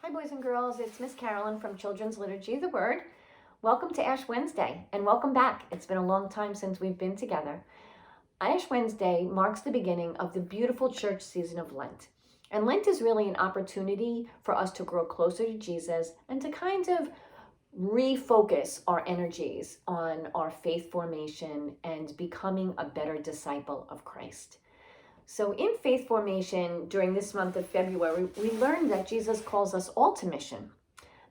Hi boys and girls, it's Miss Carolyn from Children's Liturgy, the Word. Welcome to Ash Wednesday and welcome back. It's been a long time since we've been together. Ash Wednesday marks the beginning of the beautiful church season of Lent. And Lent is really an opportunity for us to grow closer to Jesus and to kind of refocus our energies on our faith formation and becoming a better disciple of Christ. So in faith formation during this month of February, we learned that Jesus calls us all to mission,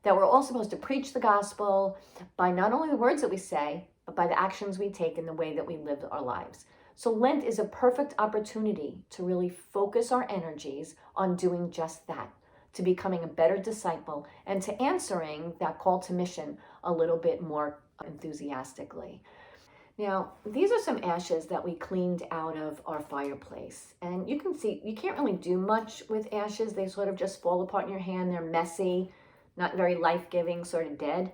that we're all supposed to preach the gospel by not only the words that we say, but by the actions we take and the way that we live our lives. So Lent is a perfect opportunity to really focus our energies on doing just that, to becoming a better disciple and to answering that call to mission a little bit more enthusiastically. Now, these are some ashes that we cleaned out of our fireplace. And you can see, you can't really do much with ashes. They sort of just fall apart in your hand. They're messy, not very life-giving, sort of dead.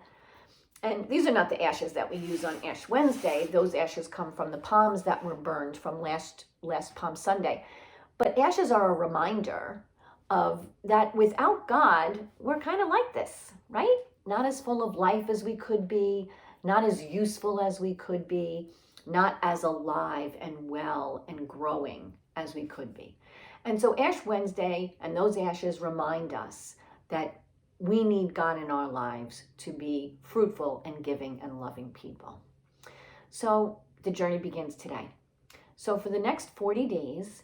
And these are not the ashes that we use on Ash Wednesday. Those ashes come from the palms that were burned from last Palm Sunday. But ashes are a reminder of that without God, we're kind of like this, right? Not as full of life as we could be, not as useful as we could be, not as alive and well and growing as we could be. And so Ash Wednesday and those ashes remind us that we need God in our lives to be fruitful and giving and loving people. So the journey begins today. So for the next 40 days,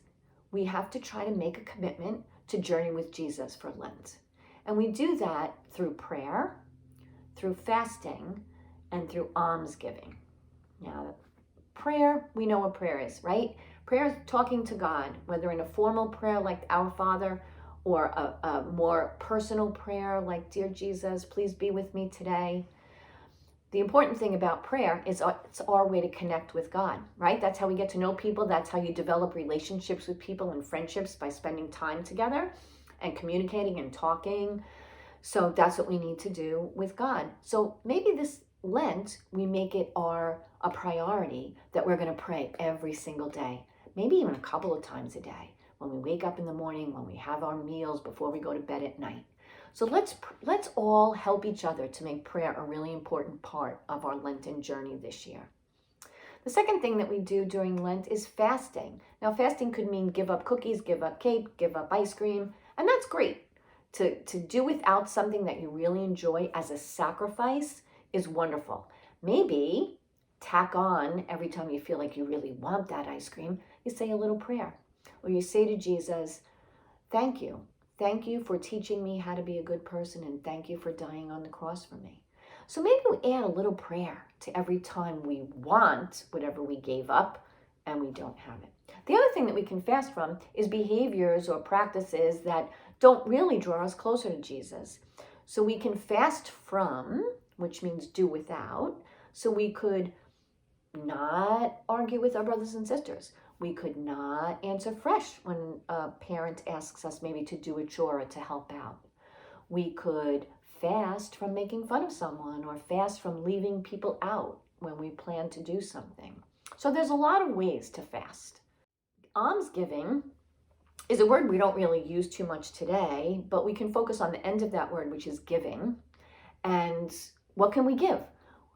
we have to try to make a commitment to journey with Jesus for Lent. And we do that through prayer, through fasting, and through almsgiving. Now, prayer, we know what prayer is, right? Prayer is talking to God, whether in a formal prayer like Our Father or a more personal prayer like, Dear Jesus, please be with me today. The important thing about prayer is it's our way to connect with God, right? That's how we get to know people. That's how you develop relationships with people and friendships, by spending time together and communicating and talking. So that's what we need to do with God. So maybe this Lent, we make it a priority that we're going to pray every single day, maybe even a couple of times a day, when we wake up in the morning, when we have our meals, before we go to bed at night. So let's all help each other to make prayer a really important part of our Lenten journey this year. The second thing that we do during Lent is fasting. Now, fasting could mean give up cookies, give up cake, give up ice cream, and that's great. To do without something that you really enjoy as a sacrifice is wonderful. Maybe tack on every time you feel like you really want that ice cream, you say a little prayer. Or you say to Jesus, thank you. Thank you for teaching me how to be a good person, and thank you for dying on the cross for me. So maybe we add a little prayer to every time we want whatever we gave up and we don't have it. The other thing that we can fast from is behaviors or practices that don't really draw us closer to Jesus. So we can fast from, which means do without. So we could not argue with our brothers and sisters. We could not answer fresh when a parent asks us maybe to do a chore or to help out. We could fast from making fun of someone, or fast from leaving people out when we plan to do something. So there's a lot of ways to fast. Almsgiving is a word we don't really use too much today, but we can focus on the end of that word, which is giving. And what can we give?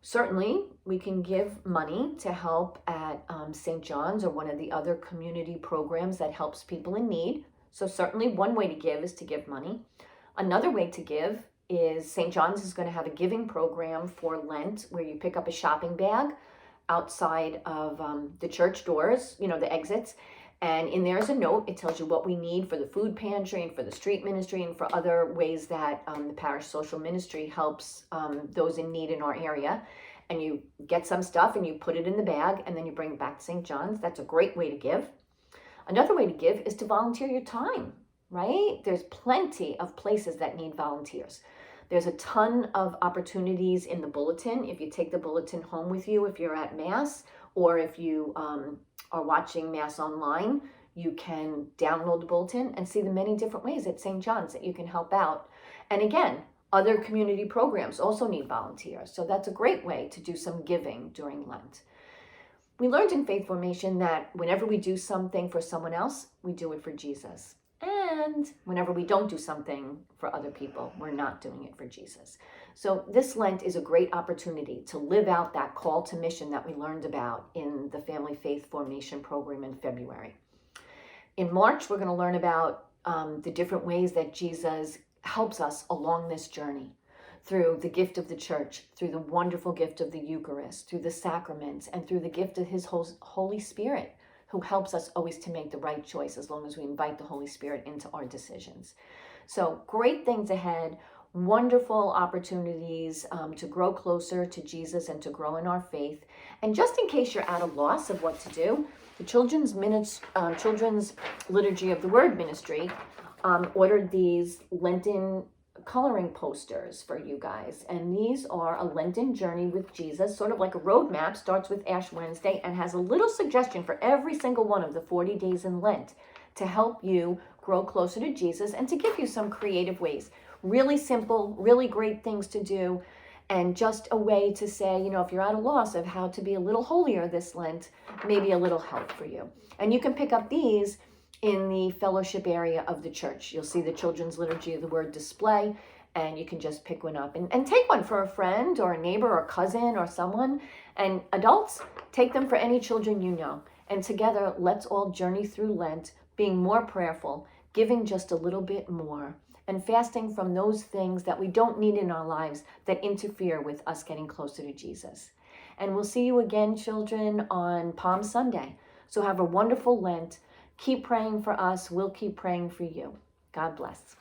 Certainly, we can give money to help at St. John's or one of the other community programs that helps people in need. So certainly one way to give is to give money. Another way to give is St. John's is going to have a giving program for Lent where you pick up a shopping bag outside of the church doors, the exits. And in there is a note. It tells you what we need for the food pantry and for the street ministry and for other ways that the parish social ministry helps those in need in our area. And you get some stuff and you put it in the bag and then you bring it back to St. John's. That's a great way to give. Another way to give is to volunteer your time, right? There's plenty of places that need volunteers. There's a ton of opportunities in the bulletin. If you take the bulletin home with you, if you're at Mass, or if you are watching Mass online, you can download the bulletin and see the many different ways at St. John's that you can help out. And again, other community programs also need volunteers. So that's a great way to do some giving during Lent. We learned in faith formation that whenever we do something for someone else, we do it for Jesus. And whenever we don't do something for other people, we're not doing it for Jesus. So this Lent is a great opportunity to live out that call to mission that we learned about in the Family Faith Formation program in February. In March, we're going to learn about the different ways that Jesus helps us along this journey, through the gift of the church, through the wonderful gift of the Eucharist, through the sacraments, and through the gift of his Holy Spirit, who helps us always to make the right choice as long as we invite the Holy Spirit into our decisions. So great things ahead, wonderful opportunities to grow closer to Jesus and to grow in our faith. And just in case you're at a loss of what to do, the Children's Liturgy of the Word Ministry ordered these Lenten coloring posters for you guys, and these are a Lenten journey with Jesus, sort of like a roadmap. Starts with Ash Wednesday and has a little suggestion for every single one of the 40 days in Lent to help you grow closer to Jesus and to give you some creative ways. Really simple, really great things to do, and just a way to say, if you're at a loss of how to be a little holier this Lent, maybe a little help for you. And you can pick up these in the fellowship area of the church. You'll see the Children's Liturgy of the Word display, and you can just pick one up and take one for a friend or a neighbor or cousin or someone. And adults, take them for any children you know. And together, let's all journey through Lent, being more prayerful, giving just a little bit more, and fasting from those things that we don't need in our lives that interfere with us getting closer to Jesus. And we'll see you again, children, on Palm Sunday. So have a wonderful Lent. Keep praying for us. We'll keep praying for you. God bless.